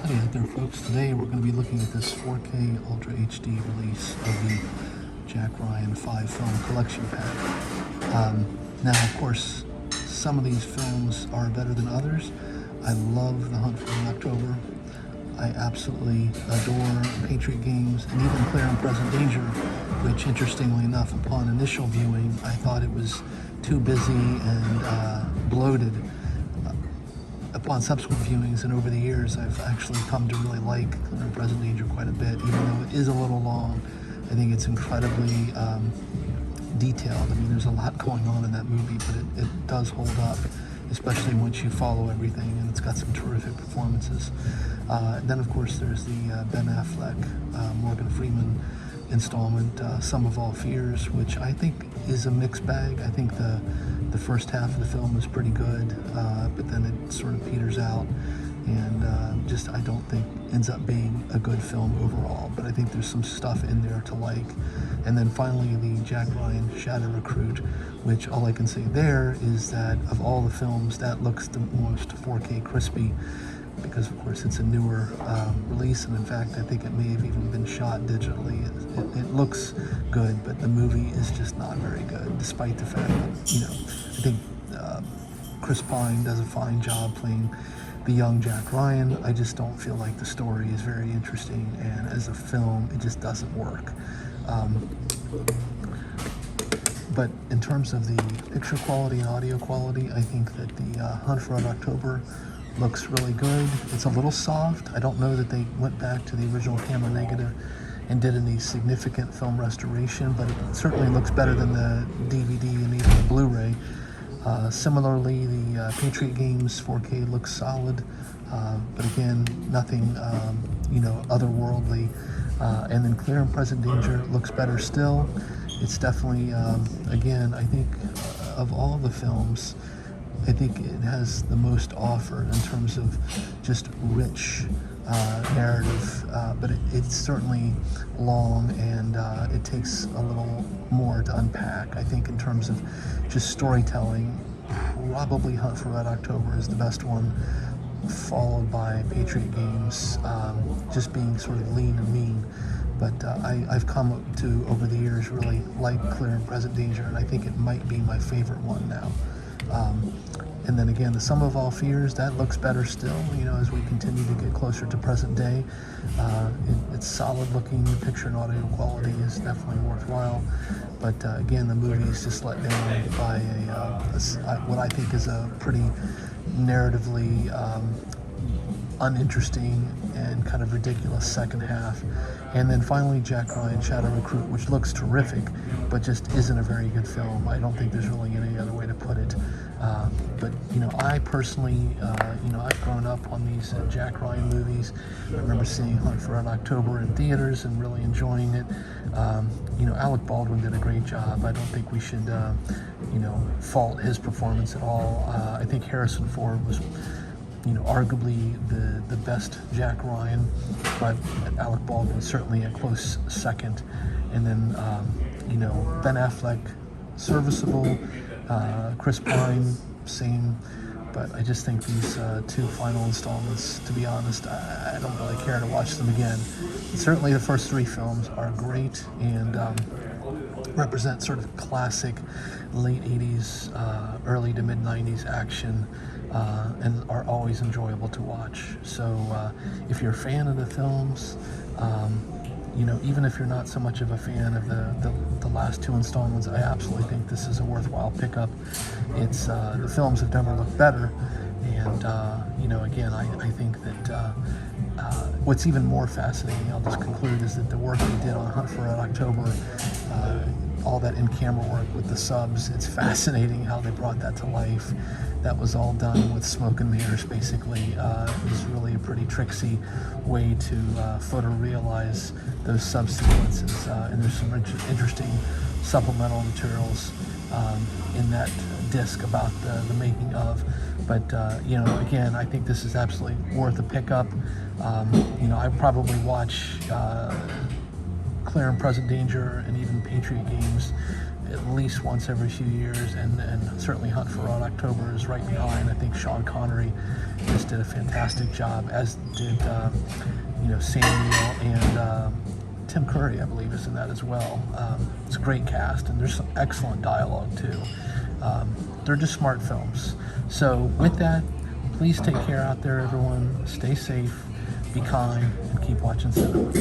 Howdy out there, folks. Today we're going to be looking at this 4K Ultra HD release of the Jack Ryan 5-film collection pack. Now, of course, some of these films are better than others. I love The Hunt for Red October. I absolutely adore Patriot games and even Clear and Present Danger, which, interestingly enough, upon initial viewing, I thought it was too busy and bloated. Upon subsequent viewings and over the years, I've actually come to really like Clear and Present Danger quite a bit, even though it is a little long. I think it's incredibly detailed. I mean, there's a lot going on in that movie, but it does hold up, especially once you follow everything, and it's got some terrific performances. Then, of course, there's the Ben Affleck, Morgan Freeman installment, Sum of All Fears, which I think is a mixed bag. I think the first half of the film is pretty good, but then it sort of peters out, and just I don't think ends up being a good film overall. But I think there's some stuff in there to like. And then finally, the Jack Ryan Shadow Recruit, which all I can say there is that of all the films, that looks the most 4K crispy, because of course it's a newer release, and in fact I think it may have even been shot digitally. It looks good, but the movie is just not very good, despite the fact that, you know, I think Chris Pine does a fine job playing the young Jack Ryan. I just don't feel like the story is very interesting, and as a film it just doesn't work. But in terms of the picture quality and audio quality, I think that the Hunt for Red October looks really good. It's a little soft. I don't know that they went back to the original camera negative and did any significant film restoration, but it certainly looks better than the DVD and even the Blu-ray. Similarly, the Patriot games 4K looks solid, but again, nothing otherworldly. And then Clear and Present Danger looks better still. It's definitely, again, I think of all the films, I think it has the most to offer in terms of just rich narrative, but it's certainly long, and it takes a little more to unpack. I think in terms of just storytelling, probably Hunt for Red October is the best one, followed by Patriot games, just being sort of lean and mean. But I've come to, over the years, really like Clear and Present Danger, and I think it might be my favorite one now. And then again, the Sum of All Fears, that looks better still, you know, as we continue to get closer to present day. It's solid looking. The picture and audio quality is definitely worthwhile. But again, the movie is just let down by what I think is a pretty narratively uninteresting and kind of ridiculous second half. And then finally, Jack Ryan Shadow Recruit, which looks terrific, but just isn't a very good film. I don't think there's really any other way to put it. But, you know, I personally, I've grown up on these Jack Ryan movies. I remember seeing Hunt for Red October in theaters and really enjoying it. Alec Baldwin did a great job. I don't think we should, fault his performance at all. I think Harrison Ford was, arguably the best Jack Ryan, but Alec Baldwin certainly a close second. And then, Ben Affleck, serviceable. Chris Pine, same. But I just think these two final installments, to be honest, I don't really care to watch them again. Certainly the first three films are great and represent sort of classic late 80s, early to mid 90s action, and are always enjoyable to watch. So if you're a fan of the films, even if you're not so much of a fan of the last two installments, I absolutely think this is a worthwhile pickup. It's the films have never looked better, and again, I think that what's even more fascinating, I'll just conclude, is that the work they did on Hunt for Red October, all that in-camera work with the subs, it's fascinating how they brought that to life. That was all done with smoke and mirrors, basically. It was really a pretty tricksy way to photorealize those sub-sequences. And there's some interesting supplemental materials in that disc about the making of. But, again, I think this is absolutely worth a pickup. I probably watch Clear and Present Danger and even Patriot games at least once every few years, and certainly Hunt for Red October is right behind. I think Sean Connery just did a fantastic job, as did Samuel, and Tim Curry, I believe, is in that as well. It's a great cast, and there's some excellent dialogue too. They're just smart films. So with that, please take care out there, everyone. Stay safe, be kind, and keep watching cinema.